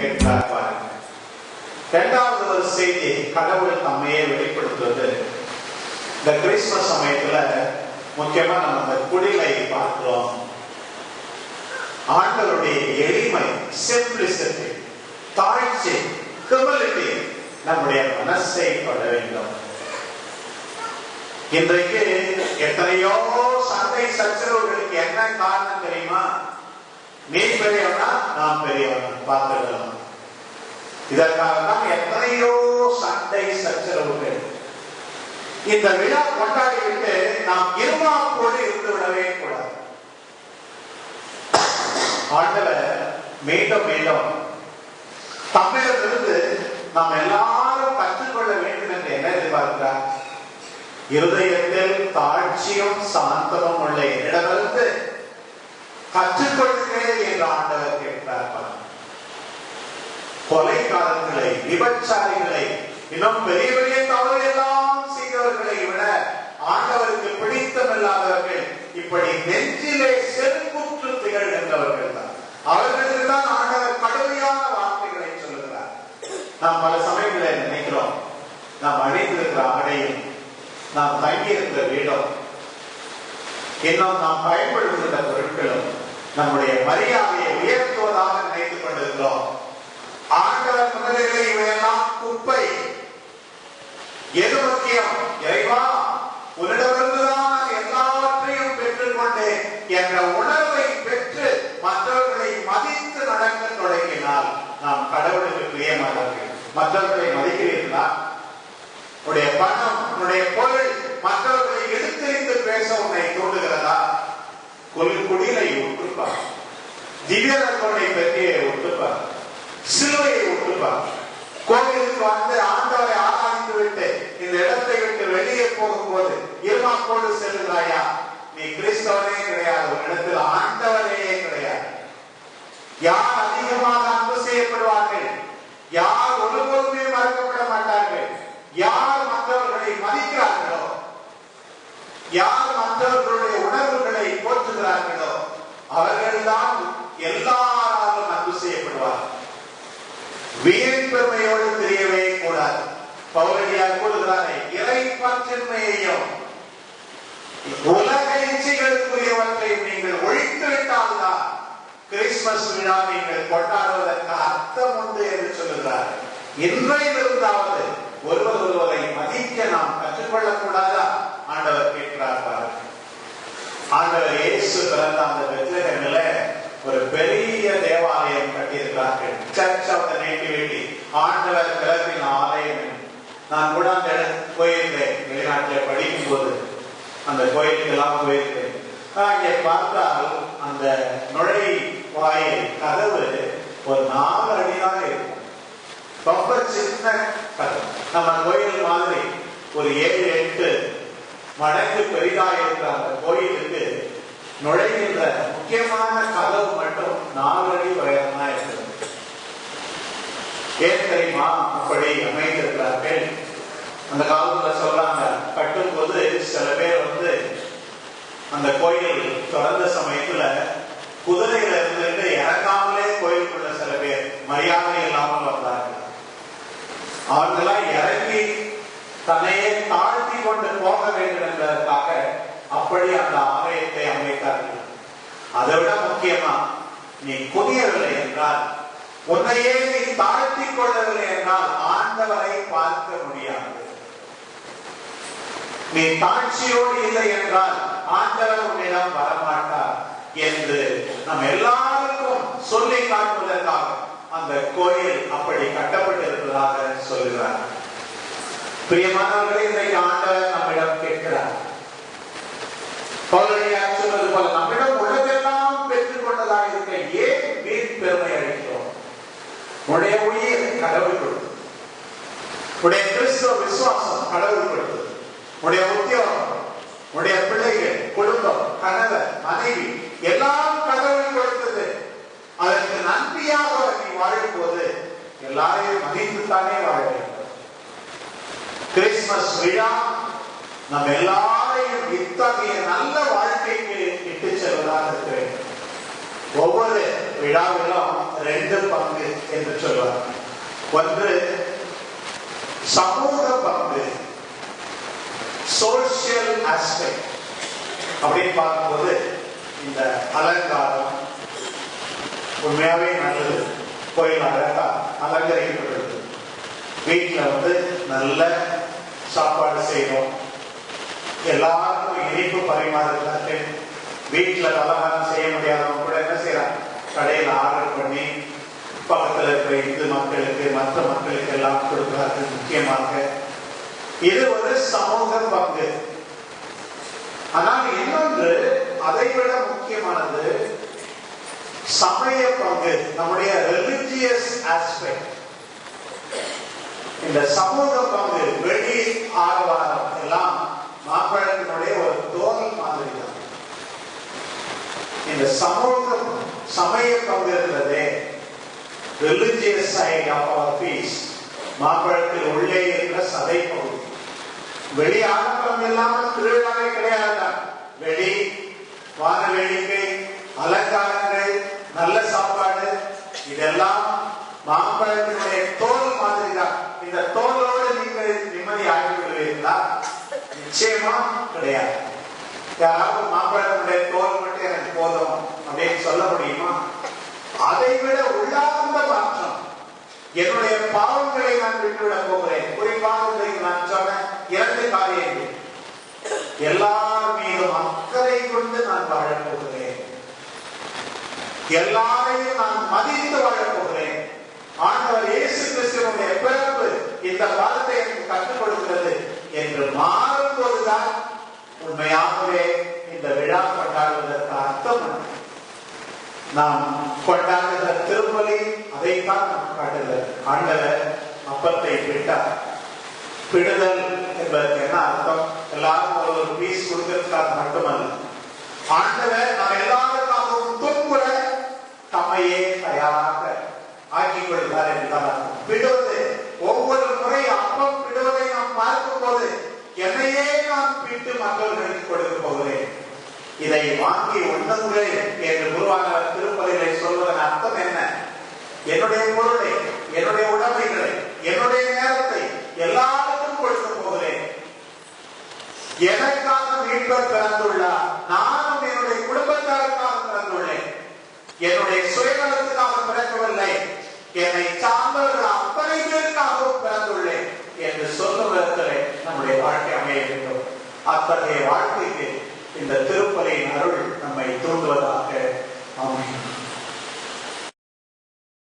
கேட்கிறார் பாருங்க. இரண்டாவது ஒரு செய்தி, கடவுள் தம்மையே வெளிப்படுத்துவது. இந்த கிறிஸ்துமஸ் சமயத்துல முக்கியமா நம்ம அந்த குடிலை பார்க்கிறோம். ஆண்டவருடைய எளிமை, சிம்பிளிசிட்டி, தாழ்ச்சி, ஹியூமிலிட்டி நம்முடைய மனசை தொட வேண்டும். இன்றைக்கு எத்தனையோ சண்டை சச்சரவுகளுக்கு என்ன காரணம் தெரியுமா? நீ பெரியவனா, நான் பெரியவனா பார்த்துக்கலாம். இதற்காக தான் எத்தனையோ சண்டை சச்சரவுகள். இந்த விழா கொண்டாடிவிட்டு நாம் இருமாப்போடு இருந்து விடவே கூடாது. ஆண்டவர் மீண்டும் மீண்டும் தமிழிலிருந்து நாம் எல்லாரும் கற்றுக்கொள்ள வேண்டும் என்று என்ன எதிர்பார்க்கிறார்? இருதயத்தில் தாழ்ச்சியும் சாந்தமும் உள்ள என்னிடமிருந்து கற்றுக்கொள்கிறேன் என்று ஆண்டவர் கேட்கிறார். கொலைகாரர்களை, விபச்சாரிகளை, இன்னும் பெரிய பெரிய தவறு எல்லாம் செய்தவர்களை விட ஆண்டவருக்கு பிடித்தமில்லாதவர்கள் இப்படி நெஞ்சிலே செருப்புற்று திகழ்கின்றவர்கள் தான். அவர்களுக்கு தான் ஆண்டவர் கடுமையான வார்த்தைகளை சொல்லுகிறார். நாம் பல சமயங்களில் நினைக்கிறோம், நாம் அணிந்திருக்கிற ஆடையும், நாம் தங்கியிருக்கிற வீடும், இன்னும் நாம் பயன்படுத்துகிற பொருட்களும் நம்முடைய மரியாதையை உயர்த்துவதாக நினைத்துக் கொண்டிருக்கிறோம். ஆண்டவர் முன்னிலையிலே இவையெல்லாம் குப்பை. எது முக்கியம்? இறைவா, உன்னிடமிருந்துதான் எல்லாவற்றையும் பெற்றுக் கொண்டேன் என்ற உணர்வை பெற்று மற்றவர்களை மதித்து நடக்க தொடங்கினால் நாம் கடவுளுக்கு பிரியமானவர்கள். மற்றவர்களை மதிக்கிறீர்களா? உன்னுடைய பணம், உன்னுடைய பொருள் மற்றவர்களை எடுத்தெறிந்து பேச உன்னை தூண்டுகிறதா? குடிலை ஒட்டுப்பார், திவ்ய நற்கருணை பெற்றியை ஒட்டுப்பார், சிலுவையை ஒட்டுப்பார். கோவிலுக்கு வந்து ஆண்டவரை ஆராய்ந்து விட்டு இந்த இடத்தை விட்டு வெளியே போகும்போது இருமாப்போடு செல்கிறாயா? நீ கிறிஸ்தவனே கிடையாது, ஒரு இடத்தில் ஆண்டவரே கிடையாது. யார் அதிகமாக அன்பு செய்யப்படுவார்கள், யார் ஒருபோதுமே மறக்கப்பட மாட்டார்கள், யார் மற்றவர்களை மதிக்கிறார்களோ, யார் மற்றவர்களுடைய உணர்வுகளை போற்றுகிறார்களோ அவர்கள்தான் எல்லாராலும் அன்பு செய்யப்படுவார்கள். வீண் பெருமையோடு தெரியவே கூடாது. பவுலடியார் கூறுகிறாரே, இறைப்பற்றின்மையையும் உலக இச்சைகளுக்குரியவற்றையும் நீங்கள் ஒழித்து விட்டால்தான் கிறிஸ்துமஸ் விழா நீங்கள் கொண்டாடுவதற்கு அர்த்தம் உண்டு என்று சொல்லுகிறார். இன்றையிலிருந்தாவது ஒருவர் ஒருவரை மதிக்க நாம் கற்றுக்கொள்ளக் கூடாதா? ஆண்டவர் கேட்கிறார் பாருங்கள். ஆண்டவர் இயேசு பிறந்த அந்த பெத்லகேமில ஒரு பெரிய தேவாலயம் கட்டியிருக்கிறார்கள். சர்ச் ஆஃப் தி நேட்டிவிட்டி, ஆண்டவர் பிறப்பின் ஆலயம். நான் கூட அந்த இடத்துக்கு போயிருந்தேன், வெளிநாட்டில் படிக்கும் போது அந்த கோயிலுக்கெல்லாம் போயிருக்கேன். இங்கே பார்த்தால் அந்த நுழை வாயில் கதவு ஒரு 4 அடிதான் இருக்கும். ரொம்ப சின்ன கதவு. நம்ம கோயில் மாதிரி ஒரு 7-8 மடங்கு பெரிதாக இருக்கிற அந்த கோயிலுக்கு நுழைகின்ற முக்கியமான கதவு மட்டும் 4 அடி உயரமா இருக்கிறது. ஏன் தெரியுமா அப்படி அமைந்திருக்கிறார்கள்? அந்த காலத்துல சொல்றாங்க, கட்டும் போது சில பேர் வந்து அந்த கோயில் திறந்த சமயத்துல குதிரையில இருந்து இறங்காமலே கோயிலுக்குள்ள சில பேர் மரியாதை இல்லாமல் வந்தார்கள். அவர்களெல்லாம் இறங்கி தன்னையே தாழ்த்தி கொண்டு போக வேண்டும் என்பதற்காக அப்படி அந்த ஆலயத்தை அமைத்தார்கள். அதை விட முக்கியமா, நீ குதியவில்லை என்றால், உன்னையே நீ தாழ்த்தி கொள்ளவில்லை என்றால் ஆண்டவரை பார்க்க முடியாது. நீ தாழ்ச்சியோடு இல்லை என்றால் ஆண்டவர் உன்னிடம் வரமாட்டார் என்று நம் எல்லாருக்கும் சொல்லி காட்டுவதற்காக அந்த கோயில் அப்படி கட்டப்பட்டிருப்பதாக சொல்கிறார். பிரியமானவர்களே, இன்றைக்கு ஆண்டவர் நம்மிடம் கேட்கிறார். பவுலடியார் சொன்னது போல நம்மிடம் உள்ளதெல்லாம் பெற்றுக் கொண்டதாக இருக்க ஏன் வீண் பெருமை அளிக்கிறோம்? உடைய உயிர் கடவுள் கொடுத்தது, உடைய கிறிஸ்துவ விசுவாசம் கடவுள் கொடுத்தது, உடைய உத்தியோகம், உடைய பிள்ளைகள், குடும்பம், கணவர், மனைவி எல்லாம் கடவுள் கொடுத்தது. அதற்கு நன்றியாக நீ வாழும் போது எல்லாரையும் மதித்துத்தானே வாழ வேண்டும். கிறிஸ்துமஸ் விழா நம் எல்லாரையும் இத்தகைய நல்ல வாழ்க்கைக்கு இட்டு செல்வதாக இருக்கிறேன். ஒவ்வொரு விழாவிலும் 2 பங்கு என்று சொல்வார். ஒன்று சமூக பங்கு, சோசியல் ஆஸ்பெக்ட். அப்படின்னு பார்க்கும்போது இந்த அலங்காரம் உண்மையாவே நல்லது. கோயில் அழகா அலங்கரிக்கப்படுது. வீட்டில் நல்ல சாப்பாடு செய்யணும், எல்லாருக்கும் இனிப்பு பரிமாறுகிறார்கள். வீட்டில் பலகாரம் செய்ய முடியாதவங்க கூட என்ன செய்யறாங்க, கடையில் ஆர்டர் பண்ணி பக்கத்தில் இருக்கிற இந்து மக்களுக்கு மற்ற மக்களுக்கு எல்லாம் கொடுக்கிறார்கள். முக்கியமாக இது ஒரு சமூக பங்கு. ஆனால் இன்னொன்று அதைவிட முக்கியமானது சமய பங்கு, நம்முடைய ரிலிஜியஸ் ஆஸ்பெக்ட். இந்த சமூக பங்கு, வெளி ஆரவாரம் எல்லாம் மாம்பழத்தினுடைய ஒரு தோல் மாதிரி தான். இந்த சமய பங்கு இருக்கிறதே, religious side of our piece, மாம்பழத்தில் உள்ளே இருக்கிற சதை பகுதி. வெளி ஆரம்பம் இல்லாமல் திருவிழாவே கிடையாது. வெளி வான வேடிக்கை, அலங்காரங்கள், நல்ல சாப்பாடு, இதெல்லாம் மாம்பழத்தினுடைய தோல் மாதிரி தான். இந்த தோலோடு நீங்கள் நிம்மதி ஆகி விடுவீர்களா? நிச்சயமா கிடையாது. யாராவது மாம்பழத்தினுடைய தோல் மட்டும் எனக்கு போதும் அப்படின்னு சொல்ல முடியுமா? அதை விட உள்ளார்ந்த மாற்றம். என்னுடைய பாவங்களை நான் விட்டுவிட போகிறேன். குறிப்பாக நான் சொன்ன 2 காரியங்கள். எல்லார் மீதும் அக்கறை கொண்டு நான் வாழப் போகிறேன். எல்லாரையும் நான் மதித்து வாழப் போகிறேன். ஆண்டவர் இயேசு கிறிஸ்துவினுடைய பிறப்பு இந்த வார்த்தை எனக்கு கற்றுக் கொடுக்கிறது என்று மாறும்போதுதான் உண்மையாகவே இந்த விழா கொண்டாடுவதற்கு அர்த்தம். நாம் கொண்டாடுகிற திருப்பலி அதைத்தான் நாம் காட்டுகிறது. ஆண்டவர் அப்பத்தை பிட்டார். பிடுதல் என்பதற்கு என்ன அர்த்தம்? எல்லாரும் ஒரு பீஸ் கொடுக்கிறதுக்காக மட்டுமல்ல, ஆண்டவர் நாம் எல்லாருக்காகவும் துன்புற தம்மையே தயாராக ஆக்கிக் கொள்கிறார் என்றார். பிடுவது, ஒவ்வொரு முறை அப்பம் பிடுவதை நாம் பார்க்கும் போது என்னையே நான் பிட்டு மற்றவர்களுக்கு கொடுக்க போகிறேன், இதை வாங்கி உண்ணுங்கள் என்று குருவானவர் திருப்பலிகளை சொல்வதன் அர்த்தம் என்ன? என்னுடைய பொருளை, என்னுடைய உடைமைகளை, என்னுடைய நேரத்தை எல்லாருக்கும் கொடுக்க போகிறேன். எனக்காக மீட்பர் பிறந்துள்ளார். நானும் என்னுடைய குடும்பத்தாருக்காக பிறந்துள்ளேன். என்னுடைய சுயநலத்துக்காக பிறக்கவில்லை, என்னை சார்ந்தவர்கள் அத்தனை பேருக்காகவும் பிறந்துள்ளேன் என்று சொல்லும் விதத்திலே நம்முடைய வாழ்க்கை அமைய வேண்டும். அத்தகைய வாழ்க்கைக்கு இந்த திருப்பலியின் அருள் நம்மை தூண்டுவதாக ஆமென்.